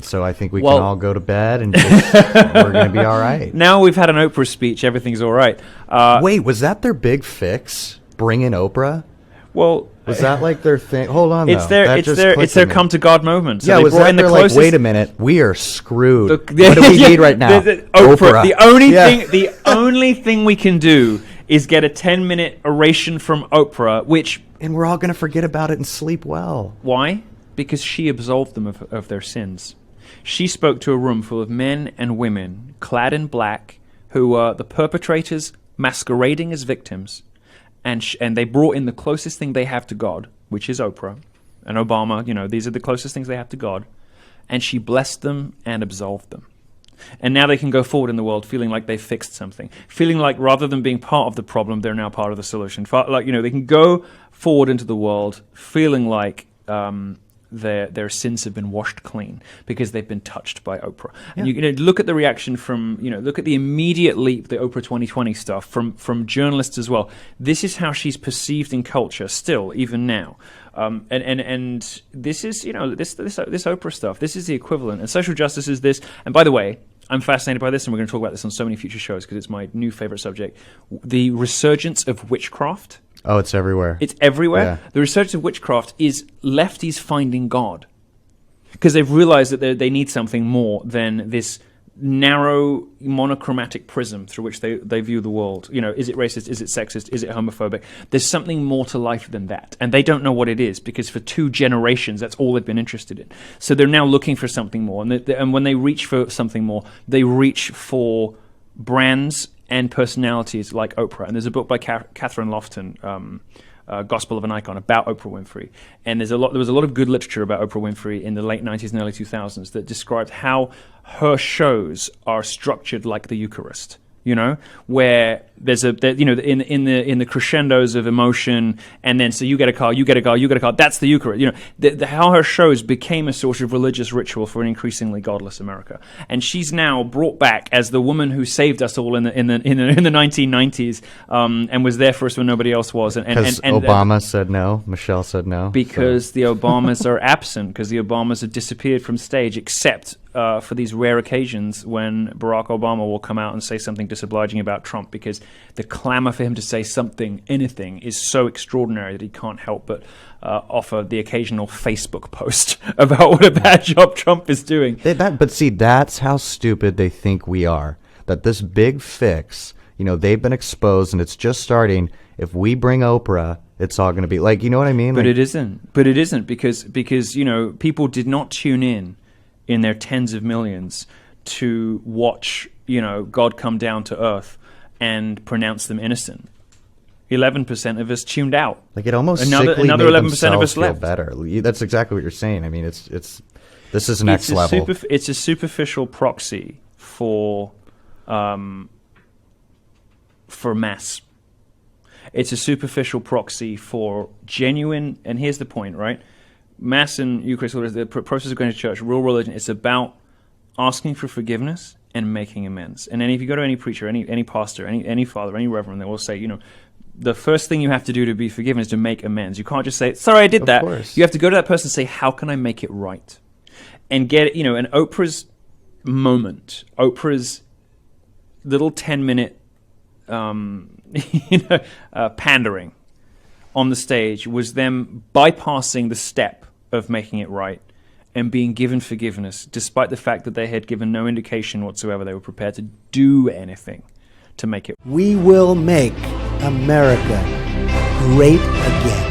dead. So I think we can all go to bed and we're going to be all right. Now we've had an Oprah speech. Everything's all right. Wait, was that their big fix? Bring in Oprah? Well, was that like their thing? Hold on, it's their come to God moment. So yeah, was that their like? Wait a minute, we are screwed. What do we need right now? Oprah. The only thing we can do is get a 10-minute oration from Oprah, and we're all going to forget about it and sleep well. Why? Because she absolved them of their sins. She spoke to a room full of men and women clad in black who were the perpetrators masquerading as victims. And they brought in the closest thing they have to God, which is Oprah and Obama. You know, these are the closest things they have to God. And she blessed them and absolved them. And now they can go forward in the world feeling like they fixed something. Feeling like rather than being part of the problem, they're now part of the solution. Like, you know, they can go forward into the world feeling like their sins have been washed clean because they've been touched by Oprah. And you know, look at the reaction from, you know, look at the immediate leap, the Oprah 2020 stuff from journalists as well. This is how she's perceived in culture still, even now. And this is, you know, this Oprah stuff, this is the equivalent. And social justice is this. And by the way, I'm fascinated by this, and we're going to talk about this on so many future shows because it's my new favorite subject. The resurgence of witchcraft. Oh, it's everywhere. It's everywhere. Yeah. The research of witchcraft is lefties finding God because they've realized that they need something more than this narrow monochromatic prism through which they view the world. You know, is it racist? Is it sexist? Is it homophobic? There's something more to life than that. And they don't know what it is because for 2 generations, that's all they've been interested in. So they're now looking for something more. And when they reach for something more, they reach for brands and personalities like Oprah. And there's a book by Catherine Lofton, Gospel of an Icon, about Oprah Winfrey. And there was a lot of good literature about Oprah Winfrey in the late 90s and early 2000s that described how her shows are structured like the Eucharist. You know, where there's in the crescendos of emotion, and then so you get a car, you get a car, you get a car. That's the Eucharist. You know, how her shows became a sort of religious ritual for an increasingly godless America, and she's now brought back as the woman who saved us all in the 1990s, and was there for us when nobody else was. And Obama said no, Michelle said no, because the Obamas are absent, because the Obamas have disappeared from stage, except for these rare occasions when Barack Obama will come out and say something disobliging about Trump, because the clamor for him to say something, anything, is so extraordinary that he can't help but offer the occasional Facebook post about what a bad job Trump is doing. But see, that's how stupid they think we are. That this big fix, you know, they've been exposed and it's just starting. If we bring Oprah, it's all going to be like, you know what I mean? But it isn't. But it isn't because you know, people did not tune in their tens of millions to watch, you know, God come down to earth and pronounce them innocent. 11% of us tuned out. Like, it almost another 11% of us feel left. Better. That's exactly what you're saying. I mean, this is next level. It's a superficial proxy for mass. It's a superficial proxy for genuine. And here's the point, right? Mass and Eucharist, the process of going to church, real religion, it's about asking for forgiveness and making amends. And if you go to any preacher, any pastor, any father, any reverend, they will say, you know, the first thing you have to do to be forgiven is to make amends. You can't just say, sorry, I did that. Course. You have to go to that person and say, how can I make it right? And get, you know, an Oprah's moment, Oprah's little 10-minute, pandering on the stage was them bypassing the step of making it right and being given forgiveness, despite the fact that they had given no indication whatsoever they were prepared to do anything to make it. We will make America great again.